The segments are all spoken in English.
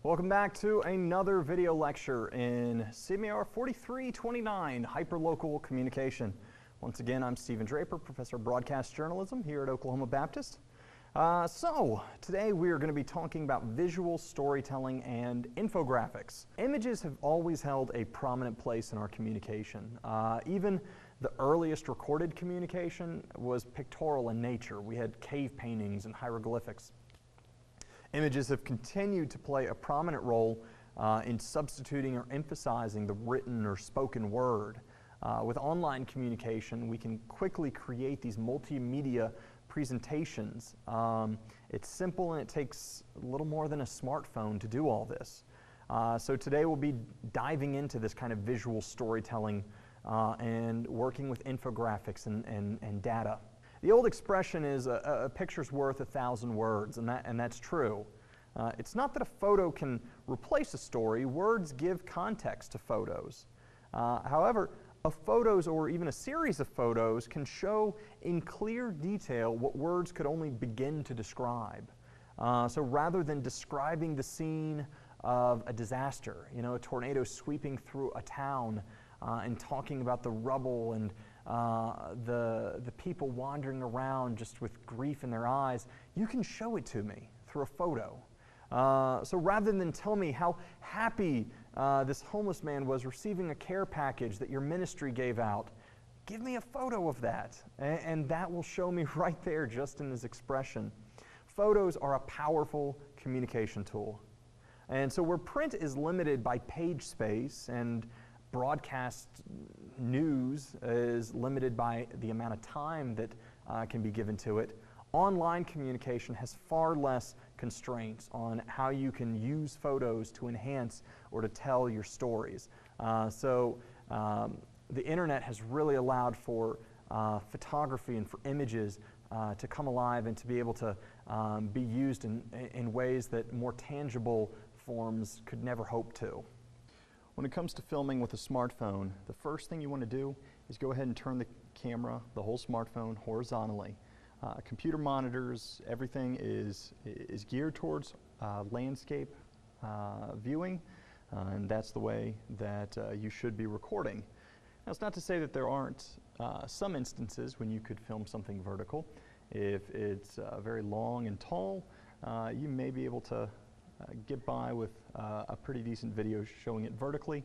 Welcome back to another video lecture in CMAR 4329, Hyperlocal Communication. Once again, I'm Stephen Draper, Professor of Broadcast Journalism here at Oklahoma Baptist. So today we are going to be talking about visual storytelling and infographics. Images have always held a prominent place in our communication. Even the earliest recorded communication was pictorial in nature. We had cave paintings and hieroglyphics. Images have continued to play a prominent role in substituting or emphasizing the written or spoken word. With online communication, we can quickly create these multimedia presentations. It's simple and it takes a little more than a smartphone to do all this. So today we'll be diving into this kind of visual storytelling and working with infographics and data. The old expression is a picture's worth 1,000 words, and that's true. It's not that a photo can replace a story. Words give context to photos. However, photos or even a series of photos can show in clear detail what words could only begin to describe. So rather than describing the scene of a disaster, a tornado sweeping through a town, and talking about the rubble and the people wandering around just with grief in their eyes, you can show it to me through a photo. So rather than tell me how happy this homeless man was receiving a care package that your ministry gave out, give me a photo of that, and that will show me right there just in his expression. Photos are a powerful communication tool. And so where print is limited by page space and broadcast news is limited by the amount of time that can be given to it, online communication has far less constraints on how you can use photos to enhance or to tell your stories. So the internet has really allowed for photography and for images to come alive and to be able to be used in ways that more tangible forms could never hope to. When it comes to filming with a smartphone, the first thing you want to do is go ahead and turn the camera, the whole smartphone, horizontally. Computer monitors, everything is geared towards landscape viewing, and that's the way that you should be recording. Now, it's not to say that there aren't some instances when you could film something vertical. If it's very long and tall, you may be able to get by with a pretty decent video showing it vertically,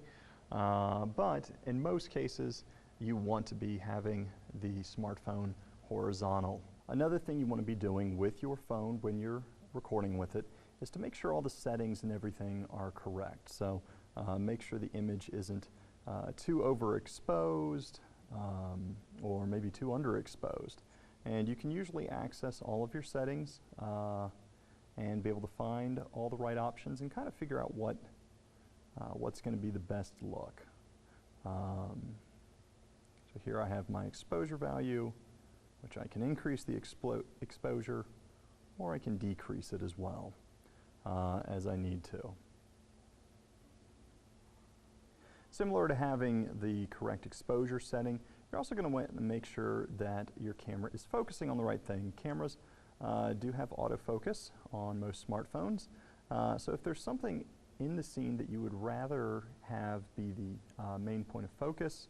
but in most cases you want to be having the smartphone horizontal. Another thing you want to be doing with your phone when you're recording with it is to make sure all the settings and everything are correct. So make sure the image isn't too overexposed or maybe too underexposed. And you can usually access all of your settings and be able to find all the right options and kind of figure out what's going to be the best look. So here I have my exposure value, which I can increase the exposure, or I can decrease it as well as I need to. Similar to having the correct exposure setting, you're also going to want to make sure that your camera is focusing on the right thing. Cameras do have autofocus on most smartphones, so if there's something in the scene that you would rather have be the main point of focus,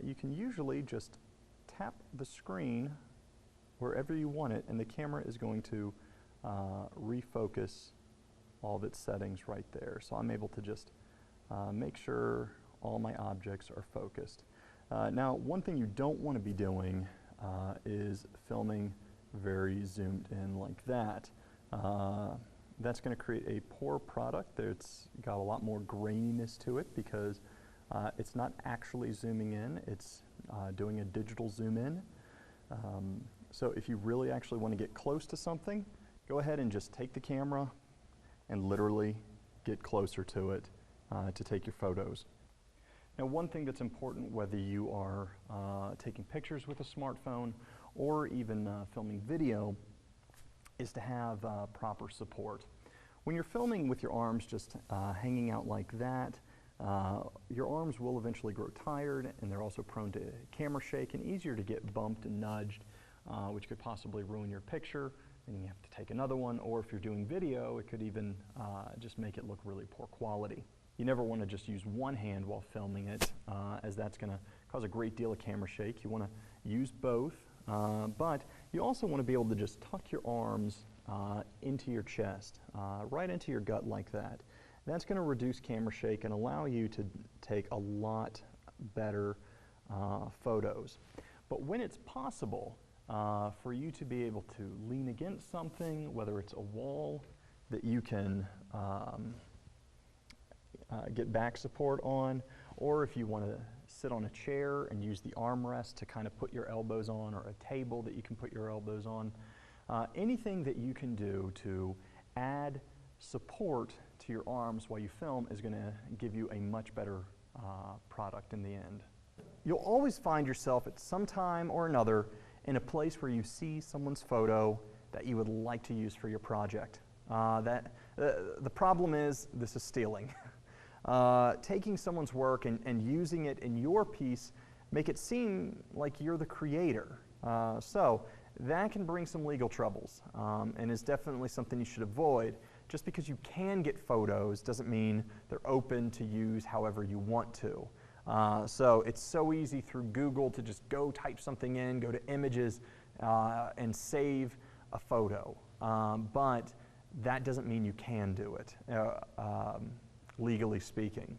you can usually just tap the screen wherever you want it, and the camera is going to refocus all of its settings right there. So I'm able to just make sure all my objects are focused. Now, one thing you don't want to be doing is filming very zoomed in like that. That's going to create a poor product. It's got a lot more graininess to it because it's not actually zooming in, it's doing a digital zoom in. So if you really actually want to get close to something, go ahead and just take the camera and literally get closer to it to take your photos. Now, one thing that's important whether you are taking pictures with a smartphone or even filming video is to have proper support. When you're filming with your arms just hanging out like that, your arms will eventually grow tired, and they're also prone to camera shake and easier to get bumped and nudged, which could possibly ruin your picture. and you have to take another one, or if you're doing video, it could even just make it look really poor quality. You never want to just use one hand while filming it, as that's going to cause a great deal of camera shake. You want to use both, but you also want to be able to just tuck your arms into your chest, right into your gut like that. That's going to reduce camera shake and allow you to take a lot better photos. But when it's possible for you to be able to lean against something, whether it's a wall that you can get back support on, or if you want to sit on a chair and use the armrest to kind of put your elbows on, or a table that you can put your elbows on, anything that you can do to add support to your arms while you film is going to give you a much better product in the end. You'll always find yourself at some time or another in a place where you see someone's photo that you would like to use for your project. The problem is, this is stealing. Taking someone's work and using it in your piece make it seem like you're the creator. So that can bring some legal troubles, and is definitely something you should avoid. Just because you can get photos doesn't mean they're open to use however you want to. So it's so easy through Google to just go type something in, go to images, and save a photo. But that doesn't mean you can do it, legally speaking.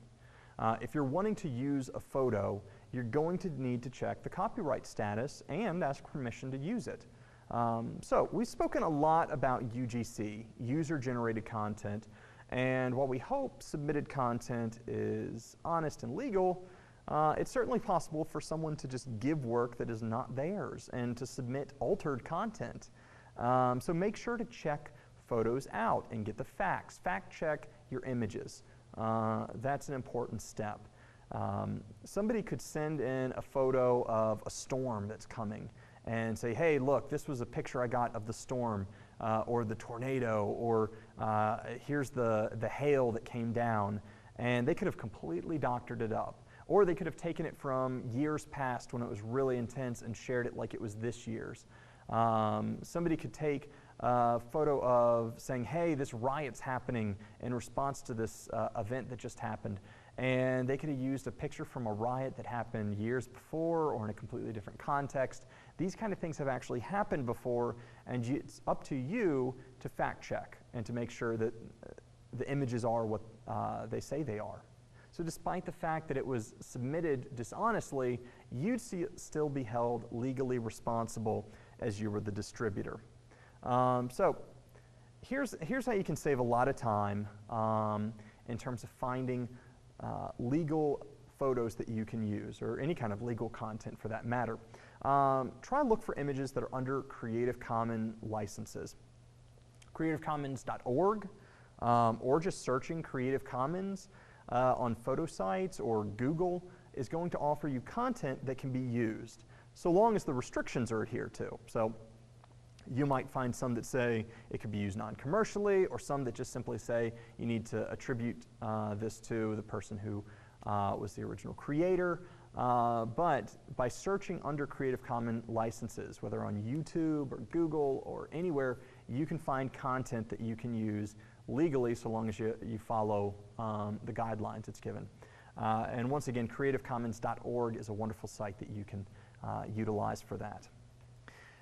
If you're wanting to use a photo, you're going to need to check the copyright status and ask permission to use it. So we've spoken a lot about UGC, user-generated content, and while we hope submitted content is honest and legal, it's certainly possible for someone to just give work that is not theirs and to submit altered content. So make sure to check photos out and get the facts. Fact check your images. That's an important step. Somebody could send in a photo of a storm that's coming and say, hey, look, this was a picture I got of the storm, or the tornado, or here's the hail that came down. And they could have completely doctored it up. Or they could have taken it from years past when it was really intense and shared it like it was this year's. Somebody could take a photo of saying, hey, this riot's happening in response to this event that just happened. And they could have used a picture from a riot that happened years before or in a completely different context. These kind of things have actually happened before, and it's up to you to fact check and to make sure that the images are what they say they are. So despite the fact that it was submitted dishonestly, you'd still be held legally responsible as you were the distributor. So here's how you can save a lot of time in terms of finding legal photos that you can use, or any kind of legal content for that matter. Try and look for images that are under Creative Commons licenses. CreativeCommons.org, or just searching Creative Commons on photo sites or Google is going to offer you content that can be used, so long as the restrictions are adhered to. So you might find some that say it could be used non-commercially, or some that just simply say you need to attribute this to the person who was the original creator. But by searching under Creative Commons licenses, whether on YouTube or Google or anywhere, you can find content that you can use legally, so long as you follow the guidelines it's given. And once again, CreativeCommons.org is a wonderful site that you can utilize for that.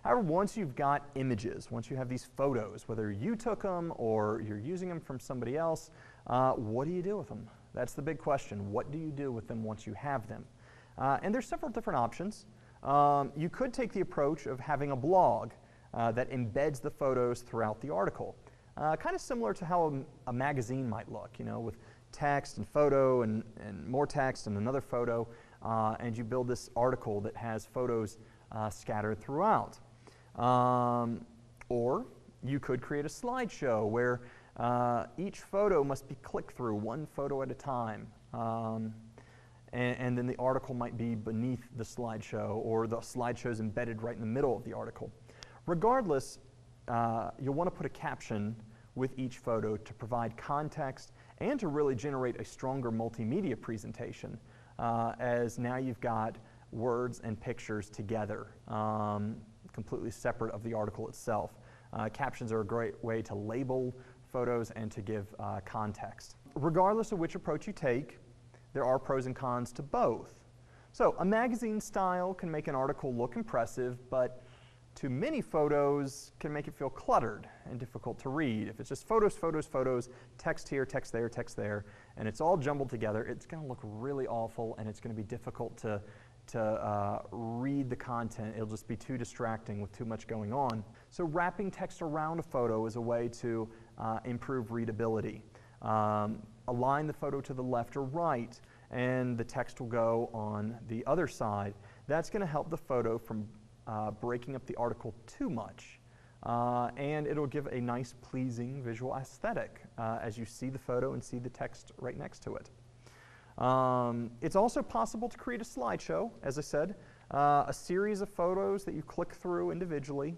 However, once you've got images, once you have these photos, whether you took them or you're using them from somebody else, what do you do with them? That's the big question. What do you do with them once you have them? And there's several different options. You could take the approach of having a blog that embeds the photos throughout the article. Kind of similar to how a magazine might look, you know, with text and photo and more text and another photo, and you build this article that has photos scattered throughout. Or you could create a slideshow where each photo must be clicked through one photo at a time. And then the article might be beneath the slideshow, or the slideshow is embedded right in the middle of the article. Regardless, you'll want to put a caption with each photo to provide context and to really generate a stronger multimedia presentation, as now you've got words and pictures together, completely separate of the article itself. Captions are a great way to label photos and to give context. Regardless of which approach you take, there are pros and cons to both. So a magazine style can make an article look impressive, but too many photos can make it feel cluttered and difficult to read. If it's just photos, photos, photos, text here, text there, and it's all jumbled together, it's going to look really awful, and it's going to be difficult to read the content. It'll just be too distracting with too much going on. So wrapping text around a photo is a way to improve readability. Align the photo to the left or right, and the text will go on the other side. That's going to help the photo from breaking up the article too much, and it'll give a nice, pleasing visual aesthetic as you see the photo and see the text right next to it. It's also possible to create a slideshow, as I said, a series of photos that you click through individually.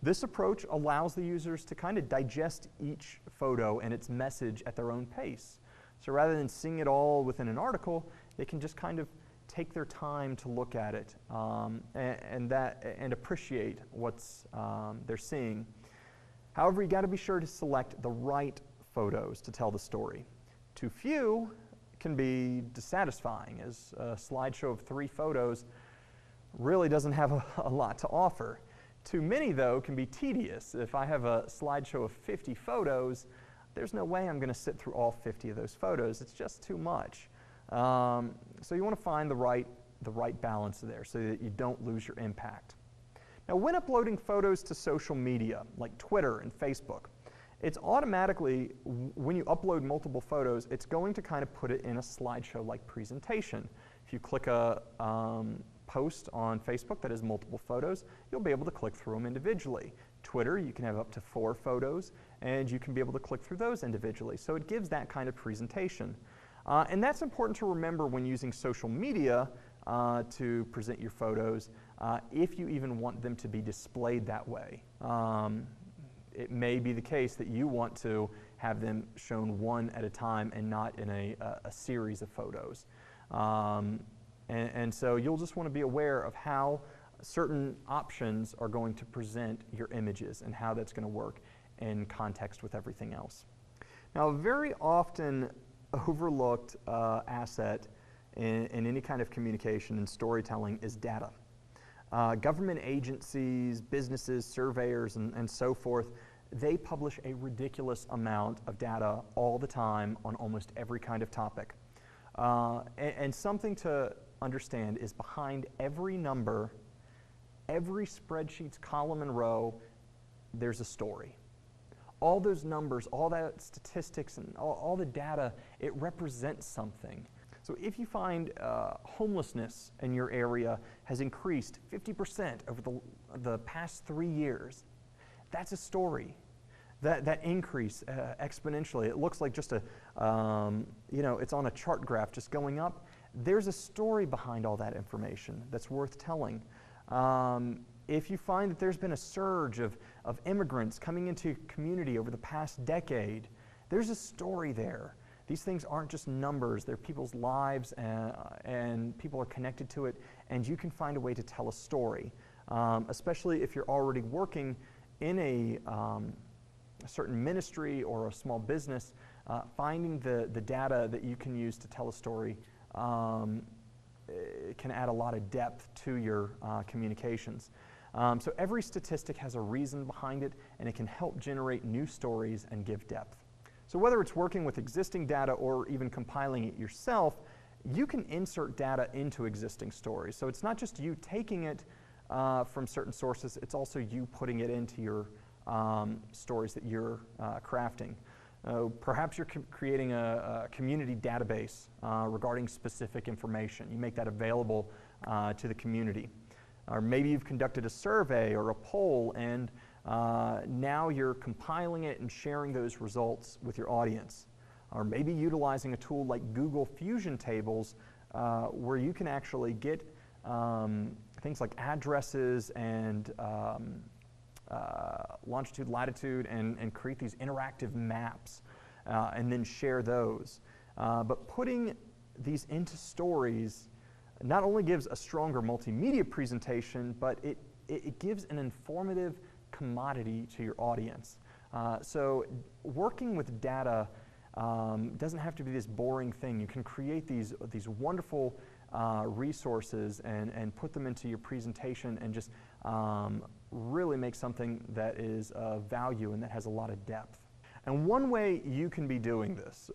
This approach allows the users to kind of digest each photo and its message at their own pace. So rather than seeing it all within an article, they can just kind of take their time to look at it and appreciate what's they're seeing. However, you got to be sure to select the right photos to tell the story. Too few can be dissatisfying, as a slideshow of 3 photos really doesn't have a lot to offer. Too many, though, can be tedious. If I have a slideshow of 50 photos, there's no way I'm going to sit through all 50 of those photos. It's just too much. So you want to find the right balance there so that you don't lose your impact. Now, when uploading photos to social media, like Twitter and Facebook, it's automatically, when you upload multiple photos, it's going to kind of put it in a slideshow-like presentation. If you click a post on Facebook that has multiple photos, you'll be able to click through them individually. Twitter, you can have up to 4 photos, and you can be able to click through those individually. So it gives that kind of presentation. And that's important to remember when using social media to present your photos, if you even want them to be displayed that way. It may be the case that you want to have them shown one at a time and not in a series of photos. And so you'll just want to be aware of how certain options are going to present your images and how that's going to work in context with everything else. Now, a very often overlooked asset in any kind of communication and storytelling is data. Government agencies, businesses, surveyors, and so forth, they publish a ridiculous amount of data all the time on almost every kind of topic. And something to understand is behind every number, every spreadsheet's column and row, there's a story. All those numbers, all that statistics, and all the data, it represents something. So if you find homelessness in your area has increased 50% over the past 3 years, that's a story. That increase exponentially, it looks like just a, it's on a chart graph just going up. There's a story behind all that information that's worth telling. If you find that there's been a surge of immigrants coming into community over the past decade, there's a story there. These things aren't just numbers, they're people's lives, and people are connected to it, and you can find a way to tell a story, especially if you're already working in a certain ministry or a small business. Finding the data that you can use to tell a story it can add a lot of depth to your communications. So every statistic has a reason behind it, and it can help generate new stories and give depth. So whether it's working with existing data or even compiling it yourself, you can insert data into existing stories. So it's not just you taking it from certain sources, it's also you putting it into your stories that you're crafting. Perhaps you're creating a community database regarding specific information. You make that available to the community. Or maybe you've conducted a survey or a poll, and now you're compiling it and sharing those results with your audience. Or maybe utilizing a tool like Google Fusion Tables, where you can actually get things like addresses and longitude, latitude, and create these interactive maps and then share those. But putting these into stories not only gives a stronger multimedia presentation, but it gives an informative commodity to your audience. So working with data doesn't have to be this boring thing. You can create these wonderful resources and put them into your presentation and just really make something that is of value and that has a lot of depth. And one way you can be doing this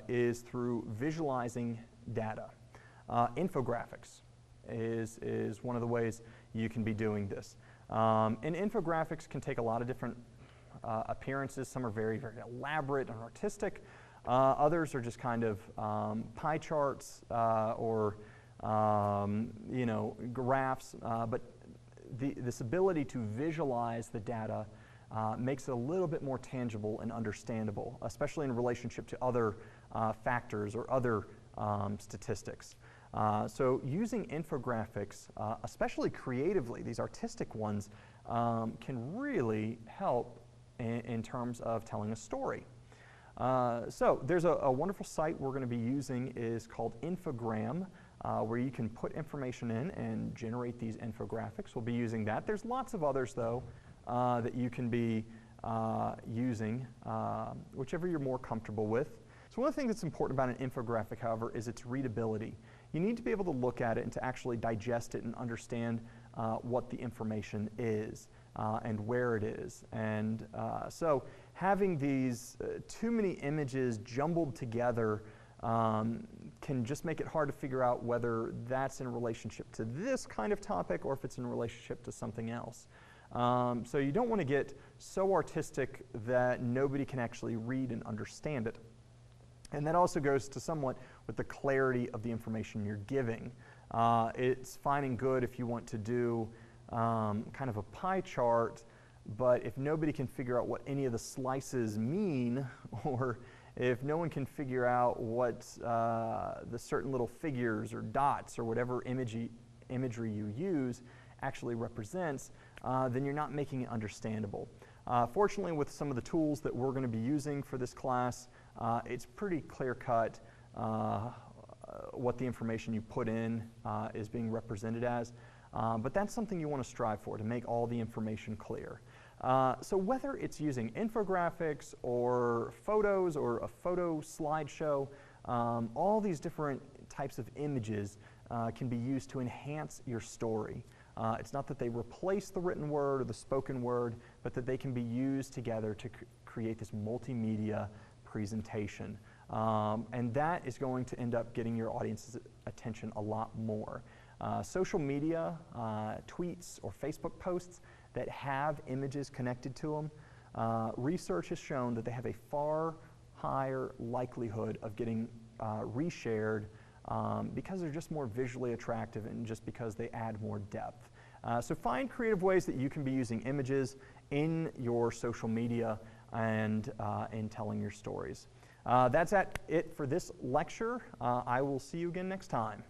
is through visualizing data. Infographics is one of the ways you can be doing this. And infographics can take a lot of different appearances. Some are very, very elaborate and artistic. Others are just kind of pie charts or you know, graphs. But this ability to visualize the data makes it a little bit more tangible and understandable, especially in relationship to other factors or other statistics. So using infographics, especially creatively, these artistic ones, can really help in terms of telling a story. So there's a wonderful site we're going to be using is called Infogram, where you can put information in and generate these infographics. We'll be using that. There's lots of others, though, that you can be using, whichever you're more comfortable with. So one of the things that's important about an infographic, however, is its readability. You need to be able to look at it and to actually digest it and understand what the information is and where it is. And so having these too many images jumbled together can just make it hard to figure out whether that's in relationship to this kind of topic or if it's in relationship to something else. So you don't want to get so artistic that nobody can actually read and understand it. And that also goes to somewhat with the clarity of the information you're giving. It's fine and good if you want to do kind of a pie chart, but if nobody can figure out what any of the slices mean, or if no one can figure out what the certain little figures or dots or whatever imagery you use actually represents, then you're not making it understandable. Fortunately, with some of the tools that we're going to be using for this class, it's pretty clear-cut what the information you put in is being represented as. But that's something you want to strive for, to make all the information clear. So whether it's using infographics or photos or a photo slideshow, all these different types of images can be used to enhance your story. It's not that they replace the written word or the spoken word, but that they can be used together to create this multimedia presentation. And that is going to end up getting your audience's attention a lot more. Social media, tweets or Facebook posts that have images connected to them, research has shown that they have a far higher likelihood of getting reshared because they're just more visually attractive and just because they add more depth. So find creative ways that you can be using images in your social media and in telling your stories. That's it for this lecture. I will see you again next time.